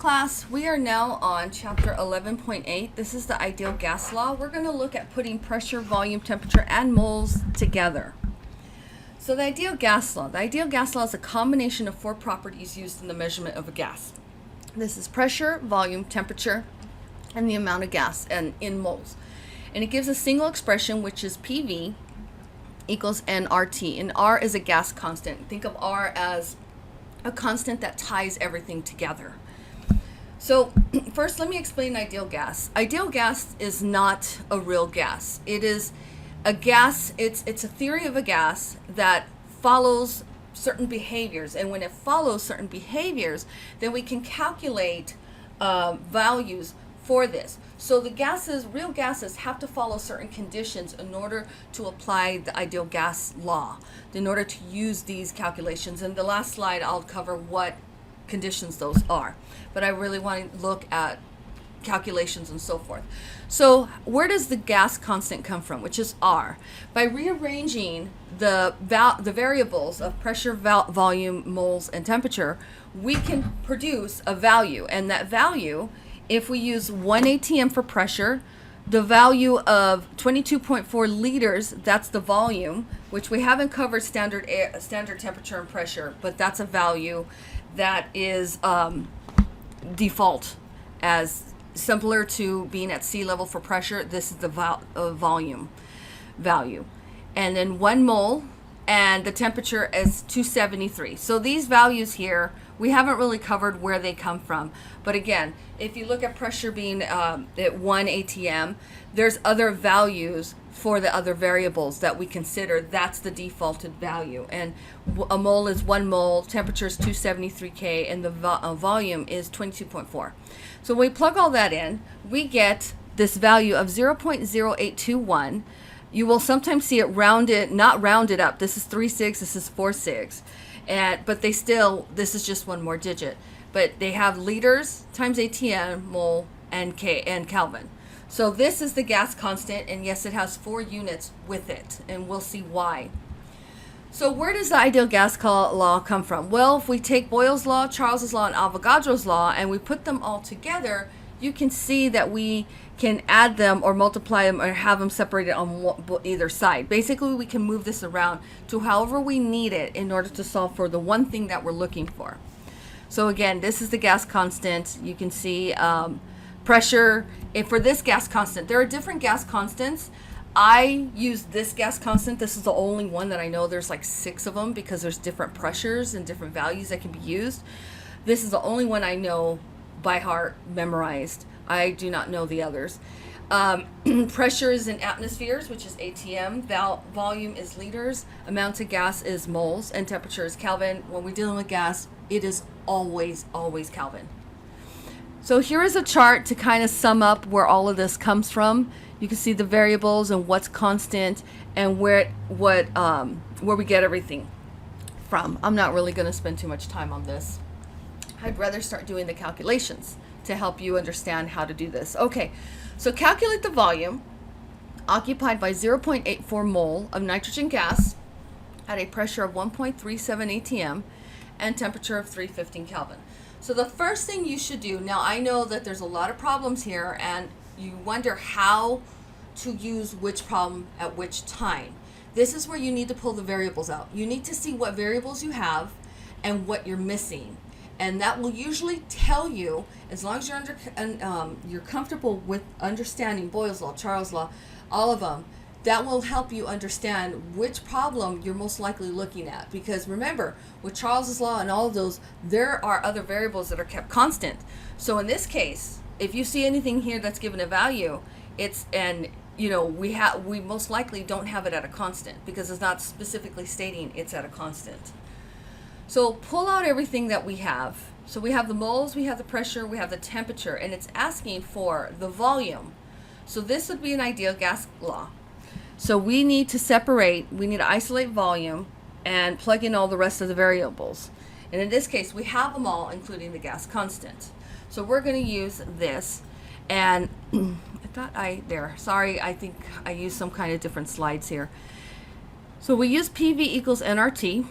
class, we are now on chapter 11.8. This is the ideal gas law. We're going to look at putting pressure, volume, temperature, and moles together. So the ideal gas law. The ideal gas law is a combination of four properties used in the measurement of a gas. This is pressure, volume, temperature, and the amount of gas and in moles. And it gives a single expression, which is PV equals nRT. And R is a gas constant. Think of R as a constant that ties everything together. So first, let me explain ideal gas. Ideal gas is not a real gas. It is a gas, it's a theory of a gas that follows certain behaviors. And when it follows certain behaviors, then we can calculate values for this. So the gases, real gases, have to follow certain conditions in order to apply the ideal gas law, in order to use these calculations. In the last slide, I'll cover what conditions those are. But I really want to look at calculations and so forth. So where does the gas constant come from, which is R? By rearranging the variables of pressure, volume, moles, and temperature, we can produce a value. And that value, if we use 1 atm for pressure, the value of 22.4 liters, that's the volume, which we haven't covered standard temperature and pressure, but that's a value that is default as similar to being at sea level for pressure. This is the volume value. And then 1 mole, and the temperature is 273. So these values here, we haven't really covered where they come from. But again, if you look at pressure being at 1 atm, there's other values for the other variables that we consider. That's the defaulted value. And a mole is 1 mole, temperature is 273 K, and the volume is 22.4. So when we plug all that in, we get this value of 0.0821. You will sometimes see it rounded, not rounded up. This is 3.6, this is 4.6. But they still, this is just one more digit. But they have liters times atm, mole, and K and Kelvin. So this is the gas constant, and yes, it has 4 units with it, and we'll see why. So where does the ideal gas law come from? Well, if we take Boyle's law, Charles's law, and Avogadro's law, and we put them all together, you can see that we can add them or multiply them or have them separated on either side. Basically, we can move this around to however we need it in order to solve for the one thing that we're looking for. So again, this is the gas constant. You can see pressure. And for this gas constant, there are different gas constants. I use this gas constant. This is the only one that I know. There's like 6 of them because there's different pressures and different values that can be used. This is the only one I know by heart, memorized. I do not know the others. Pressure is in atmospheres, which is atm. Volume is liters. Amount of gas is moles, and temperature is Kelvin. When we're dealing with gas, it is always Kelvin. So here is a chart to kind of sum up where all of this comes from. You can see the variables and what's constant and where we get everything from. I'm not really going to spend too much time on this. I'd rather start doing the calculations to help you understand how to do this. Okay, so calculate the volume occupied by 0.84 mole of nitrogen gas at a pressure of 1.37 atm and temperature of 315 Kelvin. So the first thing you should do, now I know that there's a lot of problems here and you wonder how to use which problem at which time. This is where you need to pull the variables out. You need to see what variables you have and what you're missing. And that will usually tell you, as long as you're comfortable with understanding Boyle's law, Charles' law, all of them, that will help you understand which problem you're most likely looking at. Because remember, with Charles's law and all of those, there are other variables that are kept constant. So in this case, if you see anything here that's given a value, we most likely don't have it at a constant because it's not specifically stating it's at a constant. So pull out everything that we have. So we have the moles, we have the pressure, we have the temperature, and it's asking for the volume. So this would be an ideal gas law. So we need to isolate volume and plug in all the rest of the variables. And in this case, we have them all, including the gas constant. So we're going to use this. And I think I used some kind of different slides here. So we use PV equals nRT.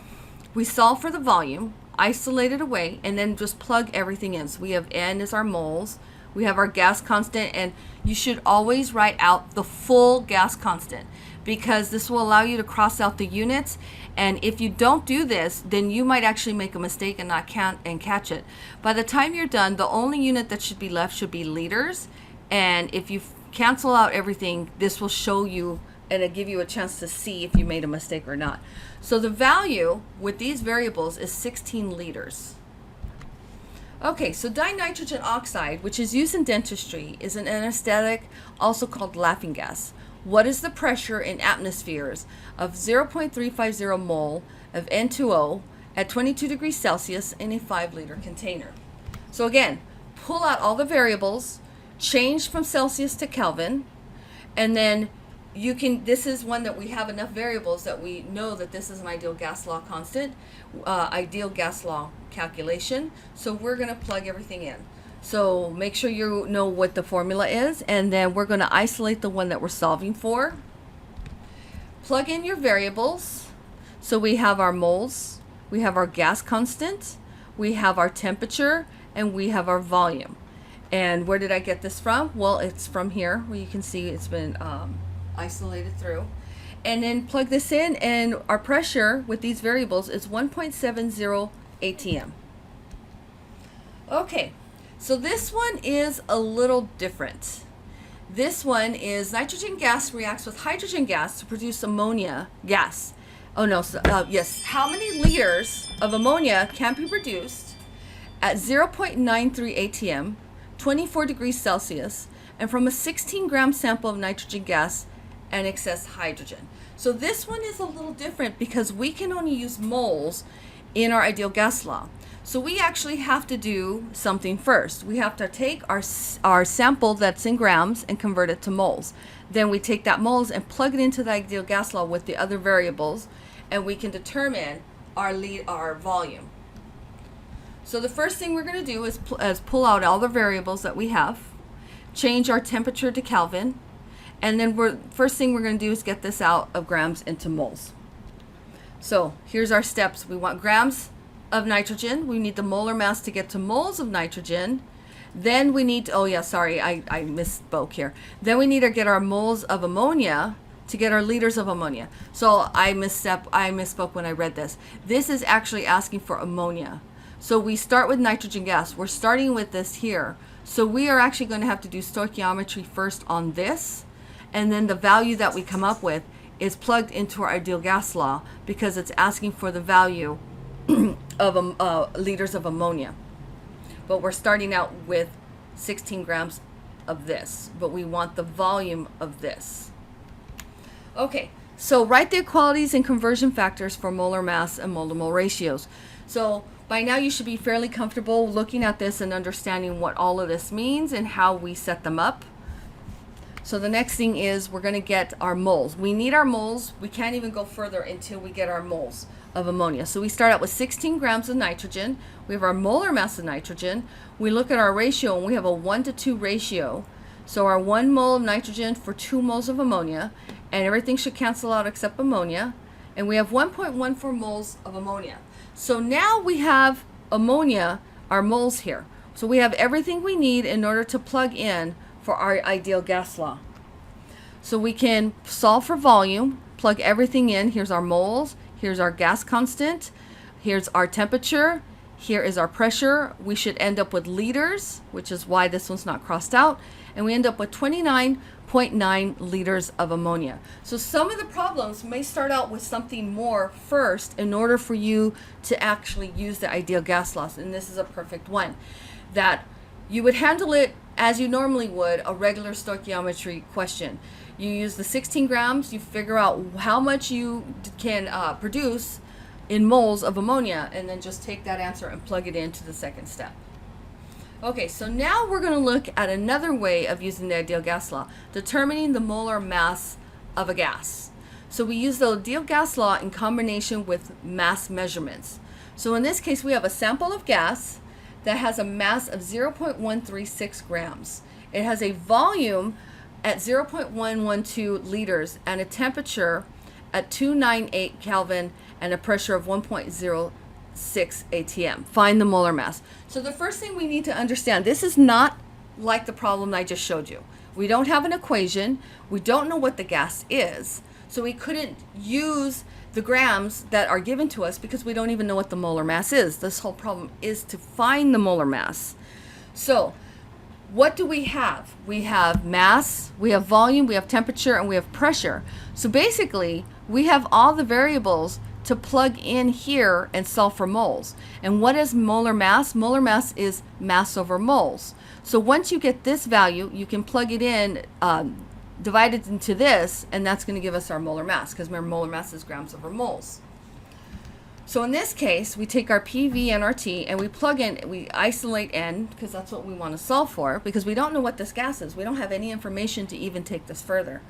We solve for the volume. isolate it away and then just plug everything in. So we have N is our moles, we have our gas constant, and you should always write out the full gas constant because this will allow you to cross out the units. And if you don't do this, then you might actually make a mistake and not count and catch it. By the time you're done, the only unit that should be left should be liters. And if you cancel out everything, this will show you and it'll give you a chance to see if you made a mistake or not. So the value with these variables is 16 liters. Okay, so dinitrogen oxide, which is used in dentistry, is an anesthetic, also called laughing gas. What is the pressure in atmospheres of 0.350 mole of N2O at 22 degrees Celsius in a 5-liter container? So again, pull out all the variables, change from Celsius to Kelvin, and then you can, this is one that we have enough variables that we know that this is an ideal gas law constant, ideal gas law calculation. So we're going to plug everything in. So make sure you know what the formula is, and then we're going to isolate the one that we're solving for. Plug in your variables. So we have our moles, we have our gas constant, we have our temperature, and we have our volume. And where did I get this from? Well, it's from here where you can see it's been isolated through. And then plug this in, and our pressure with these variables is 1.70 atm. Okay, so this one is a little different. This one is nitrogen gas reacts with hydrogen gas to produce ammonia gas. Oh no, yes. How many liters of ammonia can be produced at 0.93 atm, 24 degrees Celsius, and from a 16-gram sample of nitrogen gas and excess hydrogen? So this one is a little different because we can only use moles in our ideal gas law. So we actually have to do something first. We have to take our sample that's in grams and convert it to moles. Then we take that moles and plug it into the ideal gas law with the other variables, and we can determine our volume. So the first thing we're going to do is pull out all the variables that we have, change our temperature to Kelvin, and then first thing we're going to do is get this out of grams into moles. So here's our steps. We want grams of nitrogen. We need the molar mass to get to moles of nitrogen. Then we need to, oh yeah, sorry, I misspoke here. Then we need to get our moles of ammonia to get our liters of ammonia. So I misspoke when I read this. This is actually asking for ammonia. So we start with nitrogen gas. We're starting with this here. So we are actually going to have to do stoichiometry first on this, and then the value that we come up with is plugged into our ideal gas law because it's asking for the value of liters of ammonia. But we're starting out with 16 grams of this, but we want the volume of this. Okay, so write the equalities and conversion factors for molar mass and mole-to-mole ratios. So by now you should be fairly comfortable looking at this and understanding what all of this means and how we set them up. So the next thing is we're going to get our moles. We need our moles. We can't even go further until we get our moles of ammonia. So we start out with 16 grams of nitrogen. We have our molar mass of nitrogen. We look at our ratio and we have a 1:2 ratio. So our 1 mole of nitrogen for 2 moles of ammonia, and everything should cancel out except ammonia. And we have 1.14 moles of ammonia. So now we have ammonia, our moles here. So we have everything we need in order to plug in for our ideal gas law. So we can solve for volume, plug everything in. Here's our moles, here's our gas constant, here's our temperature, here is our pressure. We should end up with liters, which is why this one's not crossed out, and we end up with 29.9 liters of ammonia. So some of the problems may start out with something more first in order for you to actually use the ideal gas laws, and this is a perfect one. That you would handle it as you normally would a regular stoichiometry question. You use the 16 grams, you figure out how much you can produce in moles of ammonia, and then just take that answer and plug it into the second step. Okay, so now we're going to look at another way of using the ideal gas law, determining the molar mass of a gas. So we use the ideal gas law in combination with mass measurements. So in this case, we have a sample of gas that has a mass of 0.136 grams. It has a volume at 0.112 liters and a temperature at 298 Kelvin and a pressure of 1.0 atm. Find the molar mass. So the first thing we need to understand, this is not like the problem I just showed you. We don't have an equation. We don't know what the gas is. So we couldn't use the grams that are given to us because we don't even know what the molar mass is. This whole problem is to find the molar mass. So what do we have? We have mass, we have volume, we have temperature, and we have pressure. So basically, we have all the variables to plug in here and solve for moles. And what is molar mass? Molar mass is mass over moles. So once you get this value, you can plug it in, divide it into this, and that's going to give us our molar mass, because remember, molar mass is grams over moles. So in this case, we take our PV and our T, and we plug in, we isolate N, because that's what we want to solve for, because we don't know what this gas is. We don't have any information to even take this further.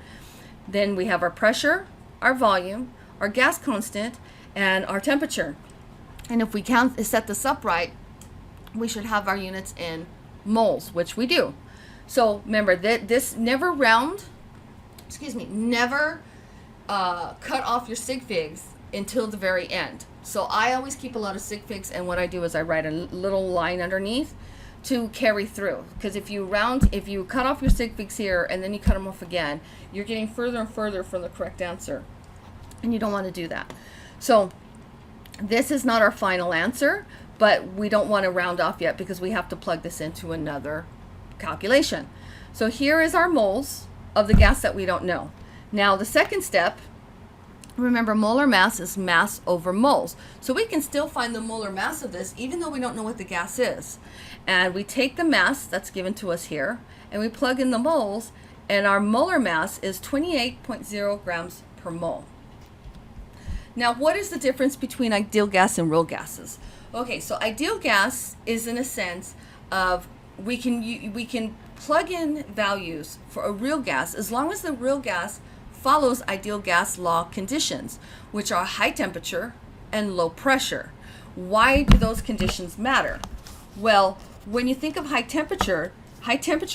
Then we have our pressure, our volume, our gas constant, and our temperature. And if we set this up right, we should have our units in moles, which we do. So remember that this never cut off your sig figs until the very end. So I always keep a lot of sig figs, and what I do is I write a little line underneath to carry through, because if you cut off your sig figs here and then you cut them off again, you're getting further and further from the correct answer, and you don't want to do that. So this is not our final answer, but we don't want to round off yet because we have to plug this into another calculation. So here is our moles of the gas that we don't know. Now the second step, remember, molar mass is mass over moles. So we can still find the molar mass of this even though we don't know what the gas is. And we take the mass that's given to us here and we plug in the moles, and our molar mass is 28.0 grams per mole. Now, what is the difference between ideal gas and real gases? Okay, so ideal gas is in a sense of we can plug in values for a real gas as long as the real gas follows ideal gas law conditions, which are high temperature and low pressure. Why do those conditions matter? Well, when you think of high temperature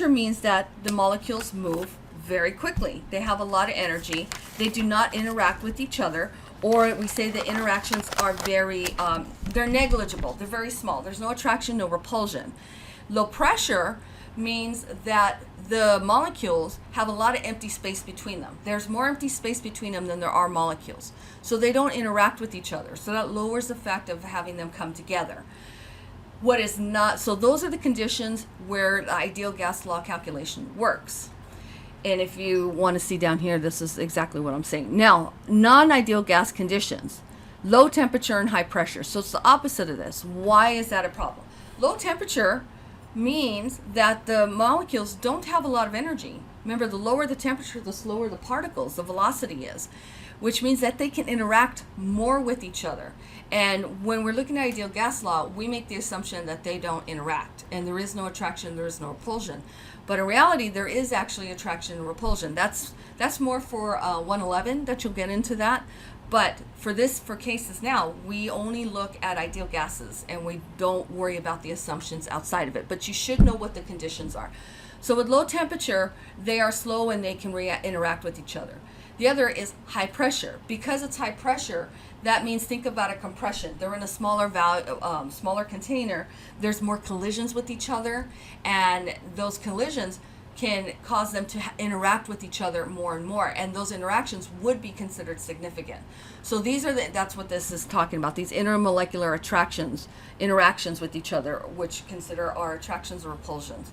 means that the molecules move very quickly. They have a lot of energy. They do not interact with each other, or we say the interactions are they're negligible. They're very small. There's no attraction, no repulsion. Low pressure means that the molecules have a lot of empty space between them. There's more empty space between them than there are molecules. So they don't interact with each other. So that lowers the fact of having them come together. So those are the conditions where the ideal gas law calculation works. And if you want to see down here, this is exactly what I'm saying. Now, non-ideal gas conditions, low temperature and high pressure. So it's the opposite of this. Why is that a problem? Low temperature means that the molecules don't have a lot of energy. Remember, the lower the temperature, the slower the particles, the velocity is, which means that they can interact more with each other. And when we're looking at ideal gas law, we make the assumption that they don't interact, and there is no attraction, there is no repulsion. But in reality, there is actually attraction and repulsion. That's more for 111, that you'll get into that. But for cases now, we only look at ideal gases and we don't worry about the assumptions outside of it. But you should know what the conditions are. So with low temperature, they are slow and they can interact with each other. The other is high pressure. Because it's high pressure, that means think about a compression. They're in a smaller container. There's more collisions with each other, and those collisions can cause them to interact with each other more and more, and those interactions would be considered significant. So that's what this is talking about, these intermolecular interactions with each other, which consider our attractions or repulsions.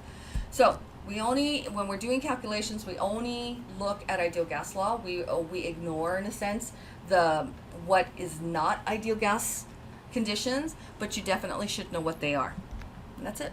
So when we're doing calculations, we only look at ideal gas law. We ignore, in a sense, what is not ideal gas conditions, but you definitely should know what they are. And that's it.